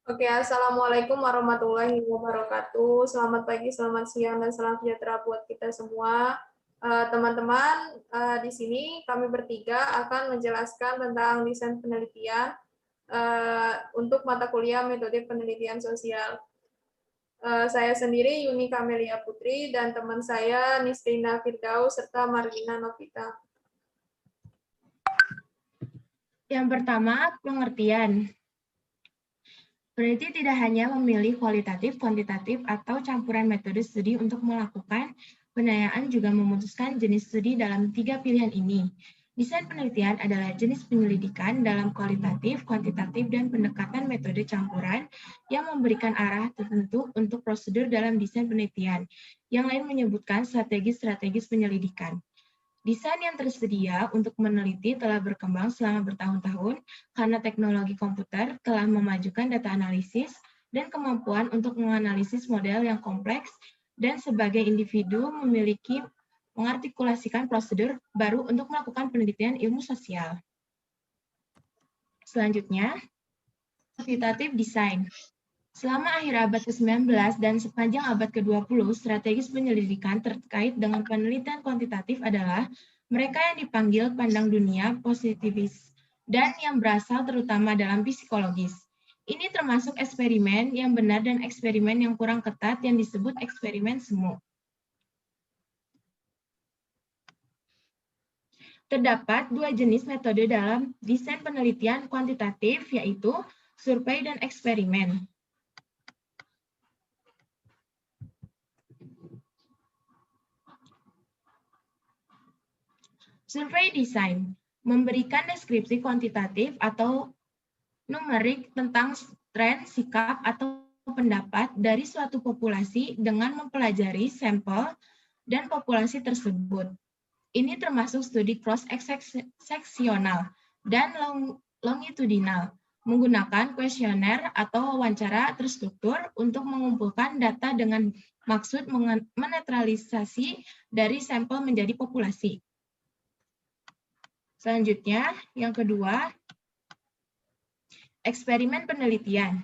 Oke, Assalamualaikum warahmatullahi wabarakatuh. Selamat pagi, selamat siang, dan salam sejahtera buat kita semua. Teman-teman, di sini kami bertiga akan menjelaskan tentang desain penelitian untuk mata kuliah metode penelitian sosial. Saya sendiri Yuni Kamelia Putri dan teman saya Nisrina Firdaus serta Marlina Novita. Yang pertama, pengertian. Peneliti tidak hanya memilih kualitatif, kuantitatif, atau campuran metode studi untuk melakukan penilaian, juga memutuskan jenis studi dalam 3 pilihan ini. Desain penelitian adalah jenis penyelidikan dalam kualitatif, kuantitatif, dan pendekatan metode campuran yang memberikan arah tertentu untuk prosedur dalam desain penelitian. Yang lain menyebutkan strategi-strategis penyelidikan. Desain yang tersedia untuk meneliti telah berkembang selama bertahun-tahun karena teknologi komputer telah memajukan data analisis dan kemampuan untuk menganalisis model yang kompleks, dan sebagai individu memiliki mengartikulasikan prosedur baru untuk melakukan penelitian ilmu sosial. Selanjutnya, kuantitatif design. Selama akhir abad ke-19 dan sepanjang abad ke-20, strategis penyelidikan terkait dengan penelitian kuantitatif adalah mereka yang dipanggil pandang dunia positivis dan yang berasal terutama dalam psikologis. Ini termasuk eksperimen yang benar dan eksperimen yang kurang ketat yang disebut eksperimen semu. Terdapat dua jenis metode dalam desain penelitian kuantitatif, yaitu survei dan eksperimen. Survei design memberikan deskripsi kuantitatif atau numerik tentang tren, sikap, atau pendapat dari suatu populasi dengan mempelajari sampel dan populasi tersebut. Ini termasuk studi cross-seksional dan longitudinal, menggunakan kuesioner atau wawancara terstruktur untuk mengumpulkan data dengan maksud menetralisasi dari sampel menjadi populasi. Selanjutnya, yang kedua, eksperimen penelitian.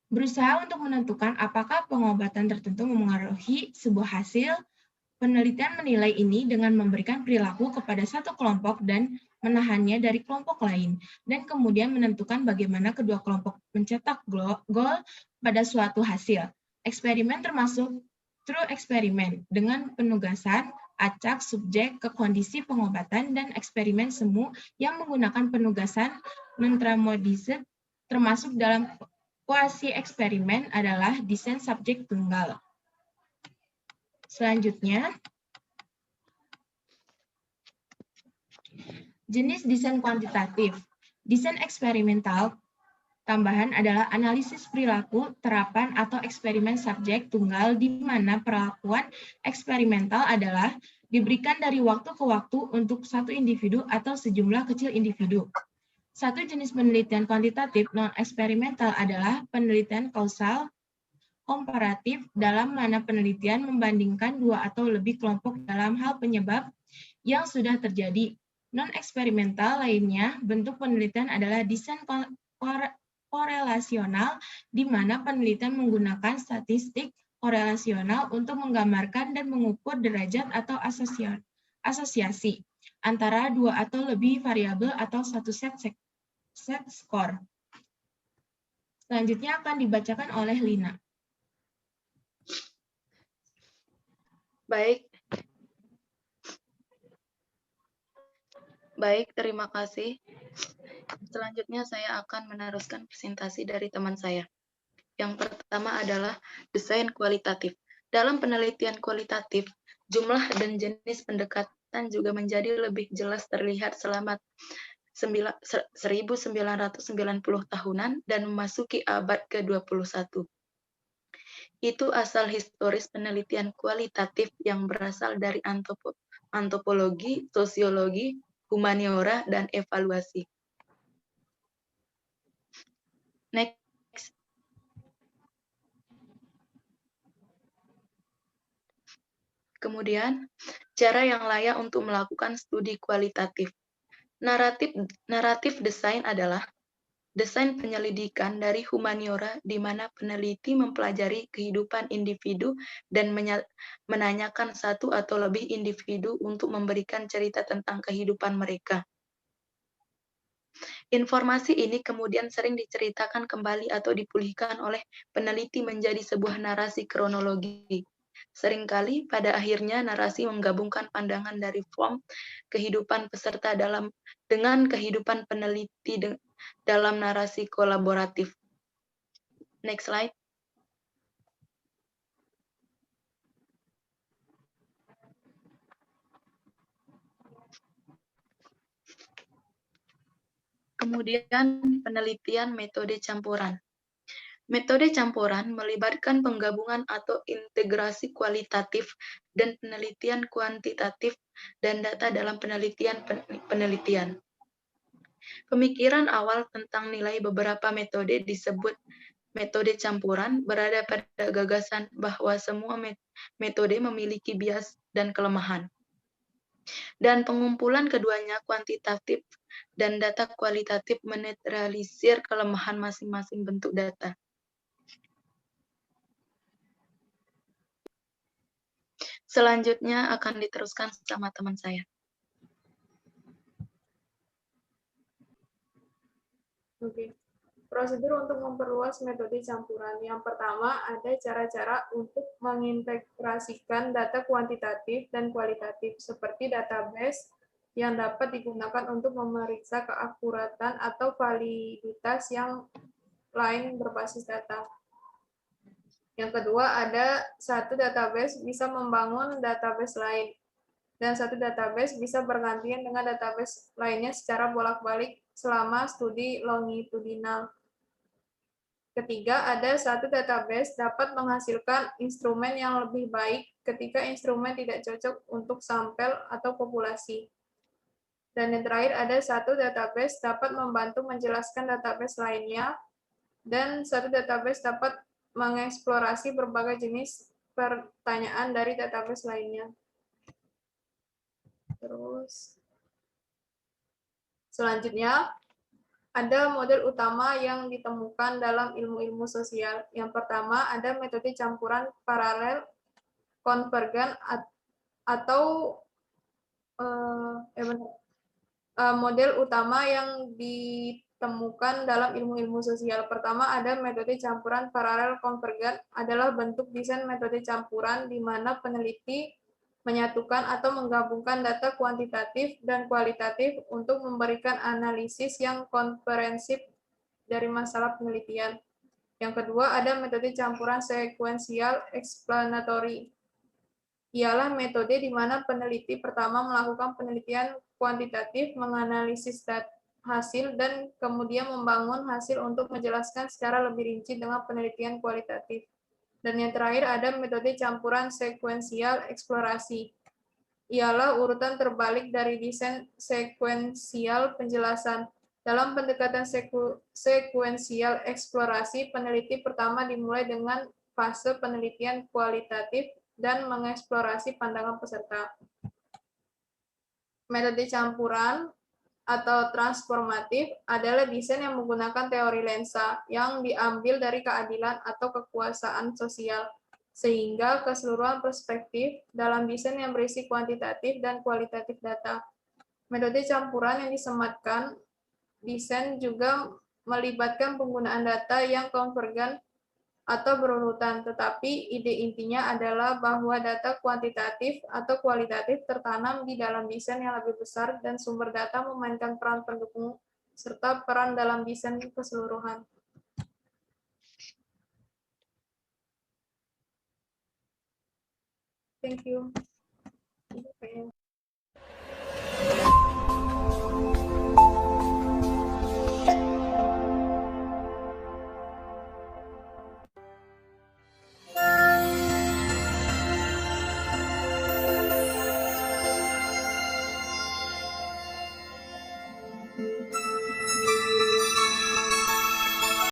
Berusaha untuk menentukan apakah pengobatan tertentu memengaruhi sebuah hasil. Penelitian menilai ini dengan memberikan perilaku kepada satu kelompok dan menahannya dari kelompok lain, dan kemudian menentukan bagaimana kedua kelompok mencetak gol pada suatu hasil. Eksperimen termasuk true eksperimen dengan penugasan acak subjek ke kondisi pengobatan, dan eksperimen semu yang menggunakan penugasan non-randomized termasuk dalam kuasi eksperimen adalah desain subjek tunggal. Selanjutnya, jenis desain kuantitatif. Desain eksperimental tambahan adalah analisis perilaku, terapan, atau eksperimen subjek tunggal, di mana perlakuan eksperimental adalah diberikan dari waktu ke waktu untuk satu individu atau sejumlah kecil individu. Satu jenis penelitian kuantitatif non-eksperimental adalah penelitian kausal komparatif, dalam mana penelitian membandingkan dua atau lebih kelompok dalam hal penyebab yang sudah terjadi. Non-eksperimental lainnya, bentuk penelitian adalah desain korelasional, di mana penelitian menggunakan statistik korelasional untuk menggambarkan dan mengukur derajat atau asosiasi antara dua atau lebih variabel atau satu set skor. Selanjutnya akan dibacakan oleh Lina. Baik, terima kasih. Selanjutnya saya akan meneruskan presentasi dari teman saya. Yang pertama adalah desain kualitatif. Dalam penelitian kualitatif, jumlah dan jenis pendekatan juga menjadi lebih jelas terlihat selama 1990 tahunan dan memasuki abad ke-21. Itu asal historis penelitian kualitatif yang berasal dari antropologi, sosiologi, humaniora, dan evaluasi. Next. Kemudian, cara yang layak untuk melakukan studi kualitatif. Naratif desain adalah desain penyelidikan dari humaniora di mana peneliti mempelajari kehidupan individu dan menanyakan satu atau lebih individu untuk memberikan cerita tentang kehidupan mereka. Informasi ini kemudian sering diceritakan kembali atau dipulihkan oleh peneliti menjadi sebuah narasi kronologi. Seringkali pada akhirnya narasi menggabungkan pandangan dari form kehidupan peserta dengan kehidupan peneliti dalam narasi kolaboratif. Next slide. Kemudian penelitian metode campuran. Metode campuran melibatkan penggabungan atau integrasi kualitatif dan penelitian kuantitatif dan data dalam penelitian. Pemikiran awal tentang nilai beberapa metode disebut metode campuran berada pada gagasan bahwa semua metode memiliki bias dan kelemahan. Dan pengumpulan keduanya kuantitatif dan data kualitatif menetralisir kelemahan masing-masing bentuk data. Selanjutnya akan diteruskan sama teman saya. Oke. Prosedur untuk memperluas metode campuran. Yang pertama, ada cara-cara untuk mengintegrasikan data kuantitatif dan kualitatif, seperti database yang dapat digunakan untuk memeriksa keakuratan atau validitas yang lain berbasis data. Yang kedua, ada satu database bisa membangun database lain, dan satu database bisa bergantian dengan database lainnya secara bolak-balik selama studi longitudinal. Ketiga, ada satu database dapat menghasilkan instrumen yang lebih baik ketika instrumen tidak cocok untuk sampel atau populasi. Dan yang terakhir, ada satu database dapat membantu menjelaskan database lainnya, dan satu database dapat mengeksplorasi berbagai jenis pertanyaan dari database lainnya. Terus, selanjutnya, ada model utama yang ditemukan dalam ilmu-ilmu sosial. Yang pertama, ada metode campuran paralel konvergen atau model utama yang ditemukan dalam ilmu-ilmu sosial. Pertama, ada metode campuran paralel konvergen adalah bentuk desain metode campuran di mana peneliti menyatukan atau menggabungkan data kuantitatif dan kualitatif untuk memberikan analisis yang komprehensif dari masalah penelitian. Yang kedua, ada metode campuran sekuensial explanatory. Ialah metode di mana peneliti pertama melakukan penelitian kuantitatif, menganalisis hasil, dan kemudian membangun hasil untuk menjelaskan secara lebih rinci dengan penelitian kualitatif. Dan yang terakhir ada metode campuran sekuensial eksplorasi. Ialah urutan terbalik dari desain sekuensial penjelasan. Dalam pendekatan sekuensial eksplorasi, peneliti pertama dimulai dengan fase penelitian kualitatif dan mengeksplorasi pandangan peserta. Metode campuran atau transformatif adalah desain yang menggunakan teori lensa yang diambil dari keadilan atau kekuasaan sosial, sehingga keseluruhan perspektif dalam desain yang berisi kuantitatif dan kualitatif data. Metode campuran yang disematkan desain juga melibatkan penggunaan data yang konvergen atau berurutan, tetapi ide intinya adalah bahwa data kuantitatif atau kualitatif tertanam di dalam desain yang lebih besar dan sumber data memainkan peran pendukung serta peran dalam desain keseluruhan. Thank you.